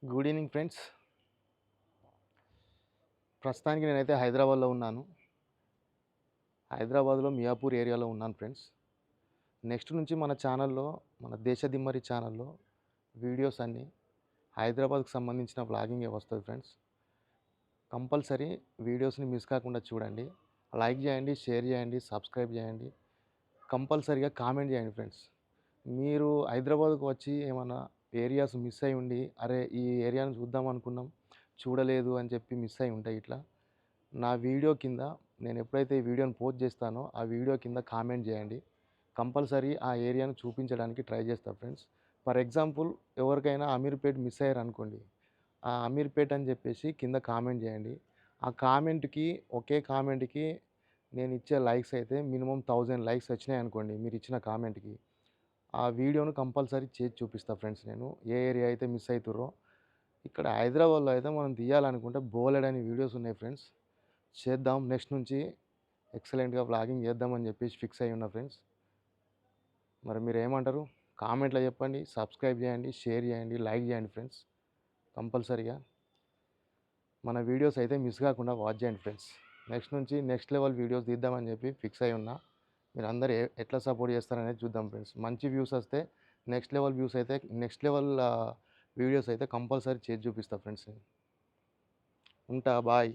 Good evening friends. ప్రస్తుతానికి నేనైతే హైదరాబాద్లో ఉన్నాను. హైదరాబాద్లో మియాపూర్ ఏరియాలో ఉన్నాను ఫ్రెండ్స్. నెక్స్ట్ నుంచి మన ఛానల్లో, మన దేశదిమ్మరి ఛానల్లో వీడియోస్ అన్నీ హైదరాబాద్కి సంబంధించిన వ్లాగింగే వస్తుంది ఫ్రెండ్స్. కంపల్సరీ వీడియోస్ని మిస్ కాకుండా చూడండి. లైక్ చేయండి, షేర్ చేయండి, సబ్స్క్రైబ్ చేయండి, కంపల్సరీగా కామెంట్ చేయండి ఫ్రెండ్స్. మీరు హైదరాబాద్కు వచ్చి ఏమన్నా ఏరియాస్ మిస్ అయి ఉండి, అరే ఈ ఏరియాను చూద్దాం అనుకున్నాం చూడలేదు అని చెప్పి మిస్ అయి ఉంటాయి. ఇట్లా నా వీడియో కింద నేను ఎప్పుడైతే ఈ వీడియోని పోస్ట్ చేస్తానో ఆ వీడియో కింద కామెంట్ చేయండి. కంపల్సరీ ఆ ఏరియాను చూపించడానికి ట్రై చేస్తా ఫ్రెండ్స్. ఫర్ ఎగ్జాంపుల్ ఎవరికైనా అమీర్పేట్ మిస్ అయ్యారు అనుకోండి, ఆ అమీర్పేట్ అని చెప్పేసి కింద కామెంట్ చేయండి. ఆ కామెంట్కి, ఒకే కామెంట్కి నేను ఇచ్చే లైక్స్ అయితే మినిమం 1000 లైక్స్ వచ్చినాయి అనుకోండి మీరు ఇచ్చిన కామెంట్కి, ఆ వీడియోను కంపల్సరీ చేసి చూపిస్తా ఫ్రెండ్స్. నేను ఏ ఏరియా అయితే మిస్ అవుతుర్రో ఇక్కడ హైదరాబాద్లో అయితే మనం తీయాలనుకుంటే బోలెడని వీడియోస్ ఉన్నాయి ఫ్రెండ్స్. చేద్దాం, నెక్స్ట్ నుంచి ఎక్సలెంట్గా వ్లాగింగ్ చేద్దామని చెప్పేసి ఫిక్స్ అయ్యి ఉన్నా ఫ్రెండ్స్. మరి మీరు ఏమంటారు? కామెంట్లో చెప్పండి, సబ్స్క్రైబ్ చేయండి, షేర్ చేయండి, లైక్ చేయండి ఫ్రెండ్స్. కంపల్సరీగా మన వీడియోస్ అయితే మిస్ కాకుండా వాచ్ చేయండి ఫ్రెండ్స్. నెక్స్ట్ నుంచి నెక్స్ట్ లెవెల్ వీడియోస్ తీద్దామని చెప్పి ఫిక్స్ అయి ఉన్నా. మీరు అందరు ఎట్లా సపోర్ట్ చేస్తారనేది చూద్దాం ఫ్రెండ్స్. మంచి వ్యూస్ వస్తే నెక్స్ట్ లెవెల్ వీడియోస్ అయితే కంపల్సరీ చేసి చూపిస్తా ఫ్రెండ్స్. ఉంటా, బాయ్.